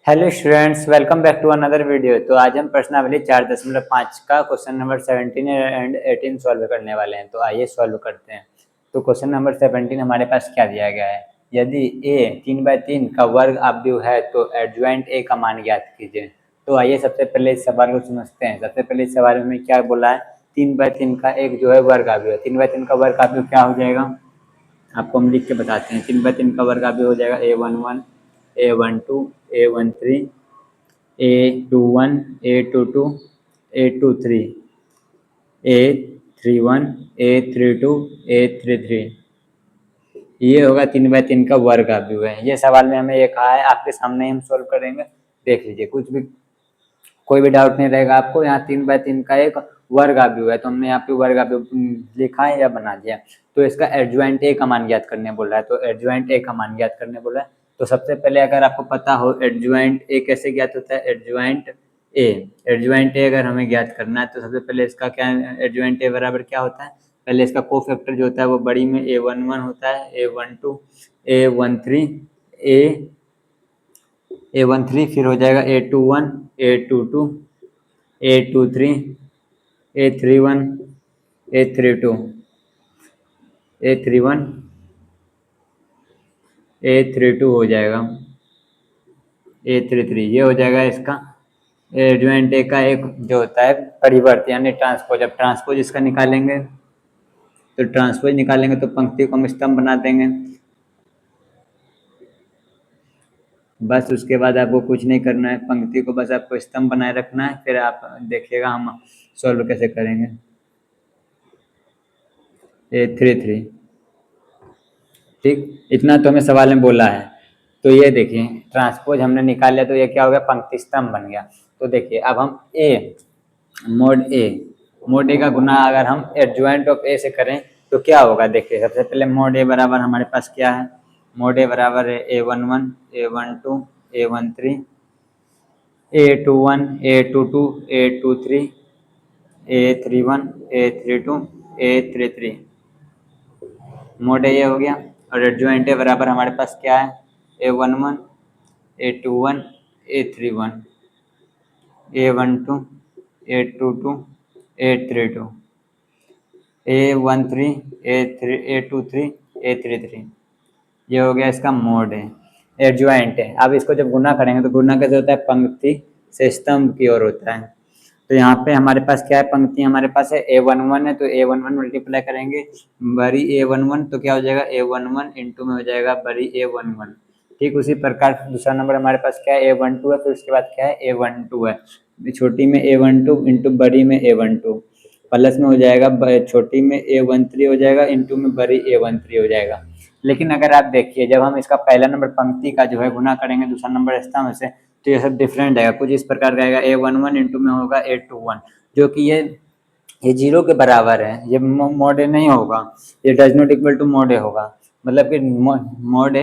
Hello students, welcome back to another video. तो आज हम प्रश्नावली 4.5 का क्वेश्चन नंबर 17 एंड 18 सॉल्व करने वाले हैं। तो आइए सॉल्व करते हैं। तो क्वेश्चन नंबर 17 हमारे पास क्या दिया गया है। यदि a 3/3 का वर्ग आव्यूह है तो एडजॉइंट a का मान ज्ञात कीजिए। तो आइए सबसे पहले इस सवाल को समझते हैं। सबसे पहले इस सवाल में क्या बोला है, 3/3 का एक जो है वर्ग आव्यूह है। 3/3 का वर्ग आव्यूह क्या हो जाएगा, आपको हम लिख के बताते हैं। 3/3 का वर्ग आव्यूह हो जाएगा a11 a12 a13 A21 A22 A23 A31 A32 A33। ये होगा 3/3 का वर्ग आव्यूह है। ये सवाल में हमें ये कहा है, आपके सामने हम सोल्व करेंगे, देख लीजिए। कुछ भी कोई भी डाउट नहीं रहेगा आपको। यहाँ 3/3 का एक वर्ग आव्यूह है, तो हमने यहाँ पे वर्ग आव्यूह लिखा है या बना दिया। तो इसका एडजॉइंट ए का मान ज्ञात करने बोल रहा है। तो एडजॉइंट ए का मान ज्ञात करने बोल रहा है। तो सबसे पहले अगर आपको पता हो एडजॉइंट ए कैसे ज्ञात होता है, एडजॉइंट ए अगर हमें ज्ञात करना है तो सबसे पहले इसका क्या, एडजॉइंट ए बराबर क्या होता है, पहले इसका कोफैक्टर जो होता है वो बड़ी में a11 होता है, a12 a13 a13, फिर हो जाएगा a21 a22 A23 A31 A32 A31 A32 हो जाएगा A33। ये हो जाएगा इसका एडजॉइंट ए का एक जो होता है परिवर्त यानी ट्रांसपोज। अब ट्रांसपोज इसका निकालेंगे, तो ट्रांसपोज निकालेंगे तो पंक्ति को हम स्तंभ बना देंगे। बस उसके बाद आपको कुछ नहीं करना है, पंक्ति को बस आपको स्तंभ बनाए रखना है। फिर आप देखिएगा हम सॉल्व कैसे करेंगे। A33, ठीक, इतना तो हमें सवाल में बोला है। तो ये देखिए ट्रांसपोज हमने निकाल लिया, तो ये क्या हो गया, पंक्ति स्तंभ बन गया। तो देखिए अब हम मोड ए का गुना अगर हम एडजॉइंट ऑफ ए से करें तो क्या होगा। देखिए सबसे पहले मोड ए बराबर हमारे पास क्या है, मोड ए बराबर है a11 a12 a13 a21 a22 a23 a31 a32 a33। Mode ए हो गया। और एडजॉइंट ए बराबर हमारे पास क्या है, a11 a21 a31 a12 a22 a32 a13 a23 a33। ये हो गया इसका मोड है, एडजॉइंट है। अब इसको जब गुना करेंगे तो गुना कैसे होता है, पंक्ति से स्तंभ की ओर होता है। तो यहाँ पे हमारे पास क्या है, पंक्ति हमारे पास है a11 है, तो a11 मल्टीप्लाई करेंगे बड़ी a11, तो क्या हो जाएगा a11 इंटू में हो जाएगा बड़ी a11। ठीक उसी प्रकार दूसरा नंबर हमारे पास क्या है a12 है, फिर उसके बाद क्या है a12 है, छोटी में a12 इंटू बड़ी में a12, प्लस में हो जाएगा छोटी में a13 हो जाएगा इंटू में बड़ी a13 हो जाएगा। लेकिन अगर आप देखिए जब हम इसका पहला नंबर पंक्ति का जो है गुना करेंगे दूसरा नंबर स्तंभ से, तो ये सब डिफरेंट आएगा। कुछ इस प्रकार का आएगा a11 इंटू में होगा a21, जो कि ये 0 के बराबर है। ये मोड ए नहीं होगा, ये does not equal to mod a होगा। मतलब कि मोड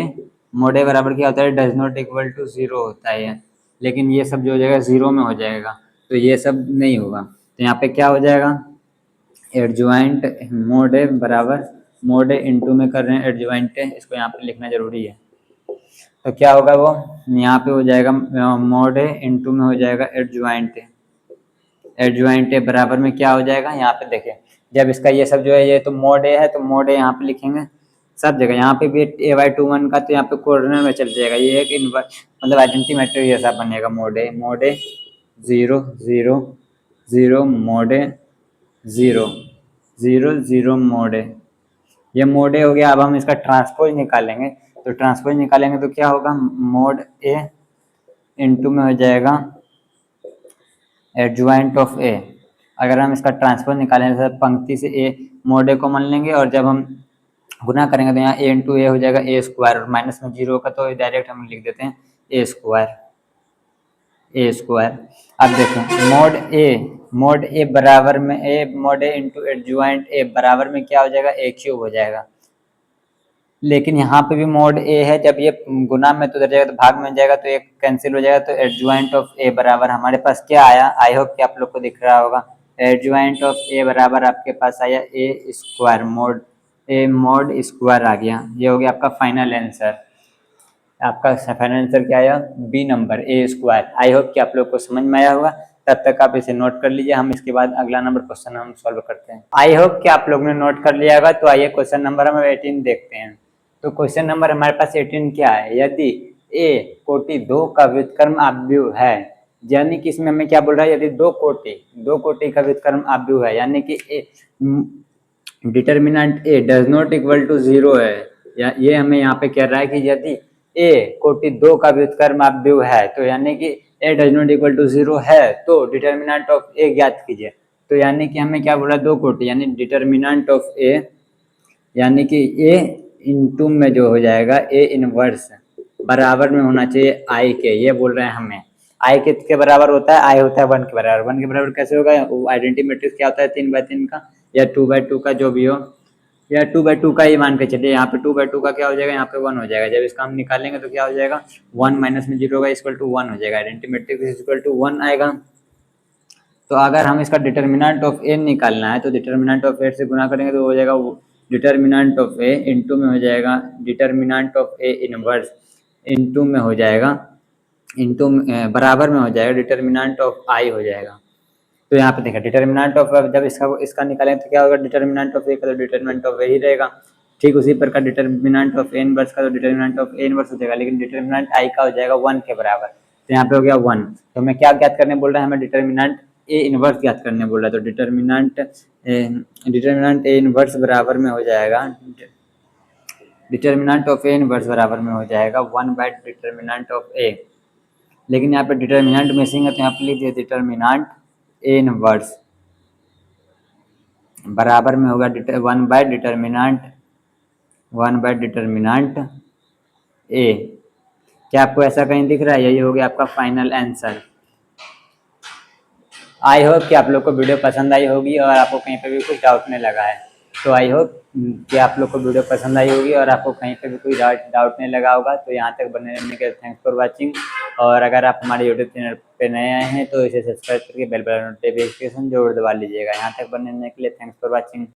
ए बराबर क्या होता है, डज नॉट इक्वल टू 0 होता है। लेकिन ये सब जो हो जाएगा 0 में हो जाएगा, तो ये सब नहीं होगा। तो यहाँ पे क्या हो जाएगा, एडजॉइंट मोड ए बराबर मोड ए इंटू में कर रहे हैं एडजॉइंट ए, इसको यहाँ पे लिखना जरूरी है। तो क्या होगा वो, यहाँ पे हो जाएगा मोड ए इंटू में हो जाएगा एडजॉइंट ए। एडजॉइंट ए बराबर में क्या हो जाएगा, यहाँ पे देखिए जब इसका ये सब जो है, ये तो मोड ए है, तो मोड ए यहाँ पे लिखेंगे सब जगह। यहाँ पे भी a/21 का तो यहाँ पे कॉर्नर में चल जाएगा। ये एक मतलब आइडेंटिटी मैट्रिक्स जैसा बनेगा। मोड ए 0 0 0 मोड ए 0 0 0 मोड ए, ये मोड ए हो गया। अब हम इसका ट्रांसपोज निकालेंगे, तो ट्रांसपोज निकालेंगे तो क्या होगा, मोड ए इंटू में हो जाएगा एडजॉइंट ऑफ ए। अगर हम इसका ट्रांसपोज निकालेंगे तो पंक्ति से ए मोड ए को मान लेंगे, और जब हम गुना करेंगे तो यहाँ ए इंटू ए हो जाएगा ए स्क्वायर, और माइनस में 0 का तो डायरेक्ट हम लिख देते हैं ए स्क्वायर। अब देखें मोड ए बराबर में mode A into adjoint A बराबर में क्या हो जाएगा, ए क्यूब हो जाएगा। लेकिन यहाँ पे भी मोड ए है, जब ये गुना में तो उधर जाएगा तो भाग में जाएगा, तो एक कैंसिल हो जाएगा। तो एडजॉइंट ऑफ ए बराबर हमारे पास क्या आया, आई होप कि आप लोग को दिख रहा होगा। एडजॉइंट ऑफ ए बराबर आपके पास आया ए स्क्वायर, मोड स्क्वायर आ गया। ये हो गया आपका फाइनल आंसर। आपका फाइनल आंसर क्या आया, B number A square. I hope कि आप लोग को समझ में आया होगा। तब तक आप इसे नोट कर लीजिए, हम इसके बाद अगला नंबर क्वेश्चन हम सॉल्व करते हैं। आई होप कि आप लोग ने नोट कर लिया होगा। तो आइए क्वेश्चन नंबर हम 18 देखते हैं। तो क्वेश्चन नंबर हमारे पास 18 क्या है, यदि ए कोटि 2 का व्युत्क्रम आव्यूह है, यानी कि इसमें हमें क्या बोल रहा है, यदि दो कोटि का व्युत्क्रम आव्यूह है, यानी कि A determinant A does not equal to 0 है, या ये हमें यहाँ पे कह रहा है कि यदि ए कोटि 2 का व्युत्क्रम आव्यूह है, तो यानी कि ए डज नॉट इक्वल टू 0 है, तो डिटर्मिनेंट ऑफ ए ज्ञात कीजिए। तो यानी कि हमें क्या बोला, दो कोटि, यानी डिटर्मिनेंट ऑफ ए, यानी कि ए इंटू में जो हो जाएगा ए इनवर्स बराबर में होना चाहिए आई के, ये बोल रहे हैं हमें। आई के बराबर होता है, आई होता है 1 के बराबर। 1 के बराबर कैसे होगा, आइडेंटिटी मैट्रिक्स क्या होता है, 3/3 का या 2/2 का, जो भी हो, या 2/2 का ही मान के चलिए। यहाँ पे 2/2 का क्या हो जाएगा, यहाँ पे 1 हो जाएगा। जब इसका हम निकालेंगे तो क्या हो जाएगा, 1 माइनस में 0 होगा, इक्वल टू 1 हो जाएगा। आइडेंटिटी मैट्रिक्स इक्वल टू 1 आएगा। तो अगर हम इसका डिटर्मिनेंट ऑफ ए निकालना है, तो डिटर्मिनेंट ऑफ ए से गुना करेंगे तो हो जाएगा डिटर्मिनेंट ऑफ ए इंटू में हो जाएगा determinant of A inverse, into में हो जाएगा, इंटू बराबर में हो जाएगा डिटर्मिनेंट ऑफ आई हो जाएगा। तो यहाँ पे देखा डिटर्मिनेंट ऑफ, जब इसका निकालें तो क्या होगा, डिटर्मिनेंट ऑफ ए का तो डिटर्मिनेंट ऑफ ए ही रहेगा। ठीक उसी प्रकार डिटर्मिनेंट ऑफ ए इनवर्स का तो डिटर्मिनेंट ऑफ ए इनवर्स हो जाएगा, लेकिन डिटर्मिनेंट आई का हो जाएगा 1 के बराबर। तो यहाँ पे हो गया 1। तो हमें क्या ज्ञात करने बोल रहा है, हमें डिटर्मिनेंट ए इनवर्स ज्ञात करने बोल रहा है। तो डिटर्मिनेंट ए इनवर्स बराबर में हो जाएगा, डिटर्मिनेंट ऑफ ए इनवर्स बराबर में हो जाएगा 1 बाय डिटर्मिनेंट ऑफ ए। लेकिन यहाँ पे डिटर्मिनेंट मिसिंग है, तो यहाँ पे लिख दिया डिटर्मिनेंट ए इनवर्स बराबर में होगा 1 बाय डिटर्मिनेंट ए। क्या आपको ऐसा कहीं दिख रहा है, यही हो गया आपका फाइनल आंसर। आई होप कि आप लोग को वीडियो पसंद आई होगी और आपको कहीं पे भी कुछ डाउट नहीं लगा है। तो आई होप कि आप लोग को वीडियो पसंद आई होगी और आपको कहीं पे भी कोई डाउट नहीं लगा होगा। तो यहाँ तक बने रहने के थैंक्स फॉर वाचिंग। और अगर आप हमारे यूट्यूब चैनल पे नए आए हैं तो इसे सब्सक्राइब करके बेल बटन नोटिफिकेशन जरूर दबा लीजिएगा। यहाँ तक बने रहने के लिए थैंक्स फॉर वाचिंग।